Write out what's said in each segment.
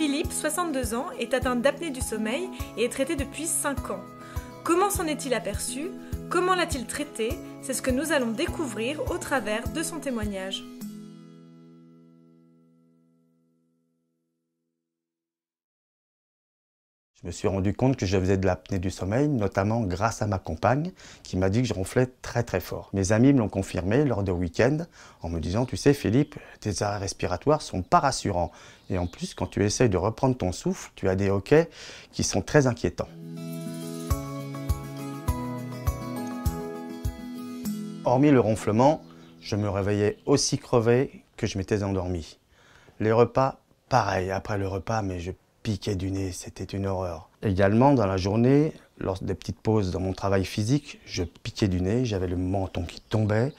Philippe, 62 ans, est atteint d'apnée du sommeil et est traité depuis 5 ans. Comment s'en est-il aperçu? Comment l'a-t-il traité? C'est ce que nous allons découvrir au travers de son témoignage. Je me suis rendu compte que je faisais de l'apnée du sommeil, notamment grâce à ma compagne, qui m'a dit que je ronflais très très fort. Mes amis me l'ont confirmé lors de week-end, en me disant « Tu sais Philippe, tes arrêts respiratoires sont pas rassurants. Et en plus, quand tu essayes de reprendre ton souffle, tu as des hoquets qui sont très inquiétants. » Hormis le ronflement, je me réveillais aussi crevé que je m'étais endormi. Les repas, pareil, après le repas, mais je piquais du nez, c'était une horreur. Également, dans la journée, lors des petites pauses dans mon travail physique, je piquais du nez, j'avais le menton qui tombait.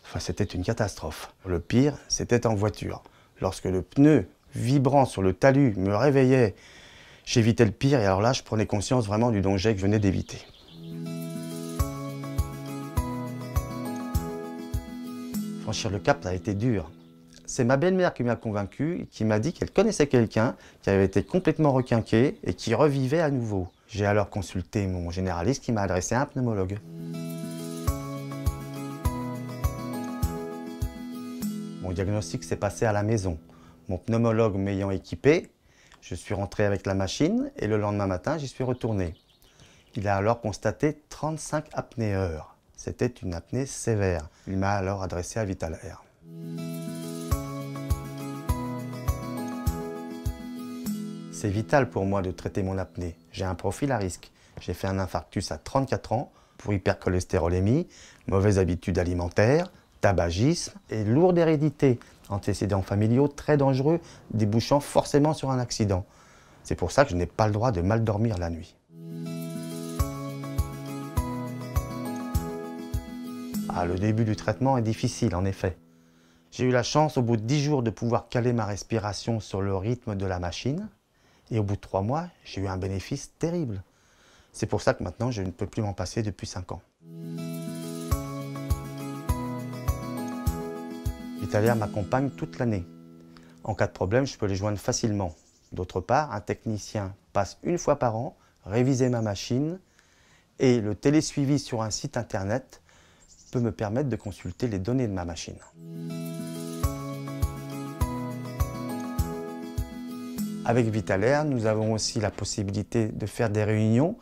Enfin, c'était une catastrophe. Le pire, c'était en voiture. Lorsque le pneu vibrant sur le talus me réveillait, j'évitais le pire et alors là, je prenais conscience vraiment du danger que je venais d'éviter. Franchir le cap, ça a été dur. C'est ma belle-mère qui m'a convaincu et qui m'a dit qu'elle connaissait quelqu'un qui avait été complètement requinqué et qui revivait à nouveau. J'ai alors consulté mon généraliste qui m'a adressé à un pneumologue. Mon diagnostic s'est passé à la maison. Mon pneumologue m'ayant équipé, je suis rentré avec la machine et le lendemain matin, j'y suis retourné. Il a alors constaté 35 apnéeurs. C'était une apnée sévère. Il m'a alors adressé à Vitalair. C'est vital pour moi de traiter mon apnée. J'ai un profil à risque. J'ai fait un infarctus à 34 ans pour hypercholestérolémie, mauvaises habitudes alimentaires, tabagisme et lourde hérédité. Antécédents familiaux très dangereux, débouchant forcément sur un accident. C'est pour ça que je n'ai pas le droit de mal dormir la nuit. Le début du traitement est difficile, en effet. J'ai eu la chance, au bout de 10 jours, de pouvoir caler ma respiration sur le rythme de la machine. Et au bout de 3 mois, j'ai eu un bénéfice terrible. C'est pour ça que maintenant, je ne peux plus m'en passer depuis 5 ans. Vitalair m'accompagne toute l'année. En cas de problème, je peux les joindre facilement. D'autre part, un technicien passe 1 fois par an, réviser ma machine et le télésuivi sur un site internet peut me permettre de consulter les données de ma machine. Avec Vitalair, nous avons aussi la possibilité de faire des réunions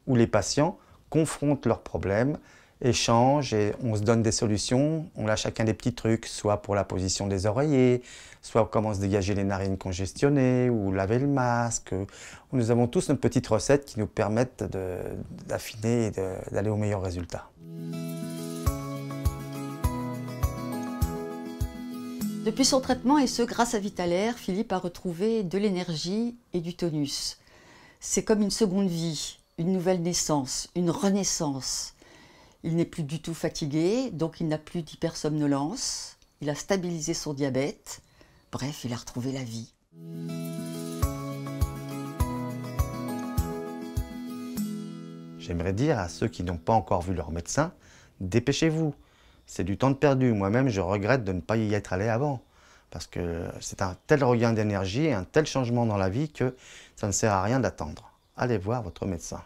où les patients confrontent leurs problèmes, échangent et on se donne des solutions. On a chacun des petits trucs, soit pour la position des oreillers, soit comment se dégager les narines congestionnées ou laver le masque. Nous avons tous nos petites recettes qui nous permettent d'affiner et d'aller au meilleur résultat. Depuis son traitement, et ce grâce à Vitalair, Philippe a retrouvé de l'énergie et du tonus. C'est comme une seconde vie, une nouvelle naissance, une renaissance. Il n'est plus du tout fatigué, donc il n'a plus d'hypersomnolence. Il a stabilisé son diabète. Bref, il a retrouvé la vie. J'aimerais dire à ceux qui n'ont pas encore vu leur médecin, dépêchez-vous. C'est du temps de perdu. Moi-même, je regrette de ne pas y être allé avant. Parce que c'est un tel regain d'énergie et un tel changement dans la vie que ça ne sert à rien d'attendre. Allez voir votre médecin.